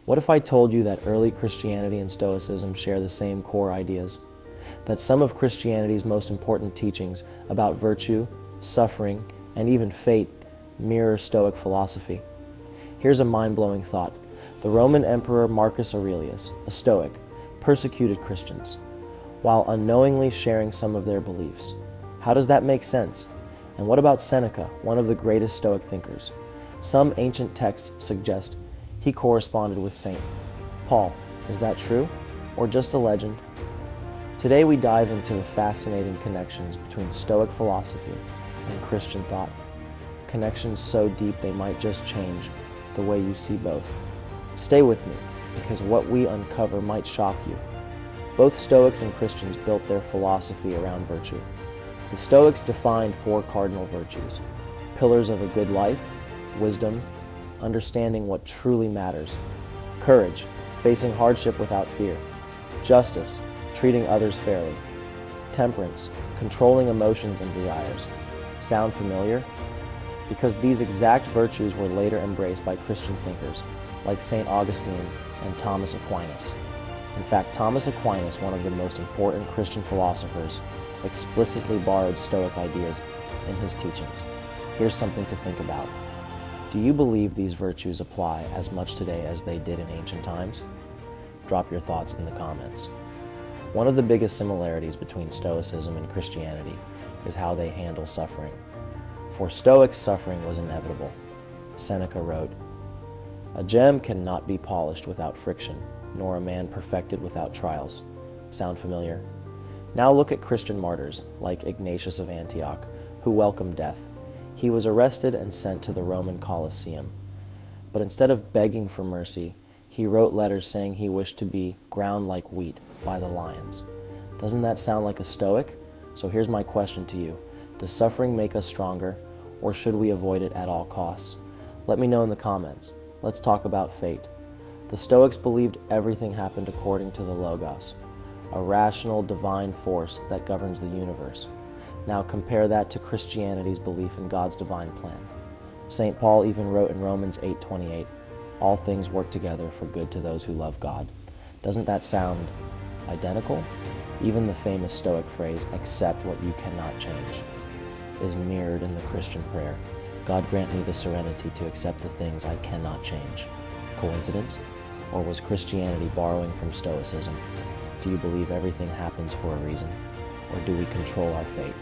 What if I told you that early Christianity and Stoicism share the same core ideas? That some of Christianity's most important teachings about virtue, suffering, and even fate mirror Stoic philosophy? Here's a mind-blowing thought. The Roman Emperor Marcus Aurelius, a Stoic, persecuted Christians, while unknowingly sharing some of their beliefs. How does that make sense? And what about Seneca, one of the greatest Stoic thinkers? Some ancient texts suggest he corresponded with St. Paul. Is that true, or just a legend? Today we dive into the fascinating connections between Stoic philosophy and Christian thought. Connections so deep they might just change the way you see both. Stay with me, because what we uncover might shock you. Both Stoics and Christians built their philosophy around virtue. The Stoics defined 4 cardinal virtues: pillars of a good life, wisdom, understanding what truly matters; courage, facing hardship without fear; justice, treating others fairly; temperance, controlling emotions and desires. Sound familiar? Because these exact virtues were later embraced by Christian thinkers like St. Augustine and Thomas Aquinas. In fact, Thomas Aquinas, one of the most important Christian philosophers, explicitly borrowed Stoic ideas in his teachings. Here's something to think about. Do you believe these virtues apply as much today as they did in ancient times? Drop your thoughts in the comments. One of the biggest similarities between Stoicism and Christianity is how they handle suffering. For Stoics, suffering was inevitable. Seneca wrote, "A gem cannot be polished without friction, nor a man perfected without trials." Sound familiar? Now look at Christian martyrs like Ignatius of Antioch, who welcomed death. He was arrested and sent to the Roman Colosseum. But instead of begging for mercy, he wrote letters saying he wished to be ground like wheat by the lions. Doesn't that sound like a Stoic? So here's my question to you. Does suffering make us stronger, or should we avoid it at all costs? Let me know in the comments. Let's talk about fate. The Stoics believed everything happened according to the Logos, a rational divine force that governs the universe. Now compare that to Christianity's belief in God's divine plan. St. Paul even wrote in Romans 8:28, "All things work together for good to those who love God." Doesn't that sound identical? Even the famous Stoic phrase, "accept what you cannot change," is mirrored in the Christian prayer. God grant me the serenity to accept the things I cannot change. Coincidence? Or was Christianity borrowing from Stoicism? Do you believe everything happens for a reason? Or do we control our fate?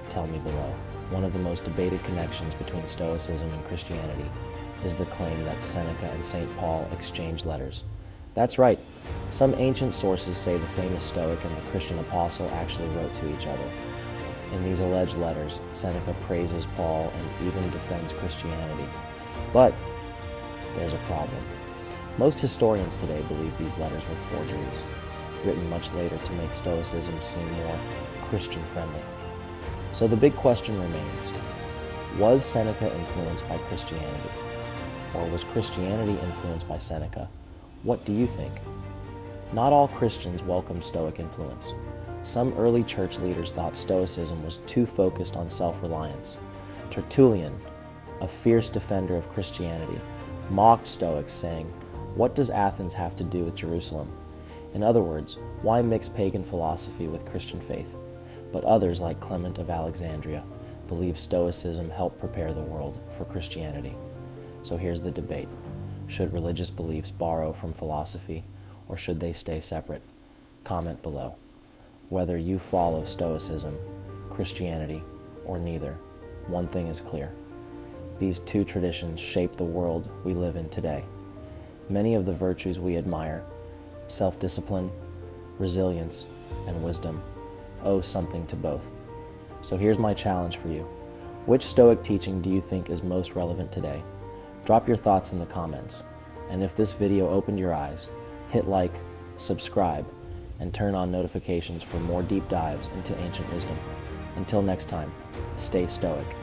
Tell me below. One of the most debated connections between Stoicism and Christianity is the claim that Seneca and St. Paul exchanged letters. That's right. Some ancient sources say the famous Stoic and the Christian apostle actually wrote to each other. In these alleged letters, Seneca praises Paul and even defends Christianity. But there's a problem. Most historians today believe these letters were forgeries, written much later to make Stoicism seem more Christian-friendly. So the big question remains, was Seneca influenced by Christianity? Or was Christianity influenced by Seneca? What do you think? Not all Christians welcomed Stoic influence. Some early church leaders thought Stoicism was too focused on self-reliance. Tertullian, a fierce defender of Christianity, mocked Stoics, saying, "What does Athens have to do with Jerusalem?" In other words, why mix pagan philosophy with Christian faith? But others, like Clement of Alexandria, believe Stoicism helped prepare the world for Christianity. So here's the debate. Should religious beliefs borrow from philosophy, or should they stay separate? Comment below. Whether you follow Stoicism, Christianity, or neither, one thing is clear. These two traditions shape the world we live in today. Many of the virtues we admire, self-discipline, resilience, and wisdom, owe something to both. So here's my challenge for you. Which Stoic teaching do you think is most relevant today? Drop your thoughts in the comments. And if this video opened your eyes, hit like, subscribe, and turn on notifications for more deep dives into ancient wisdom. Until next time, stay Stoic.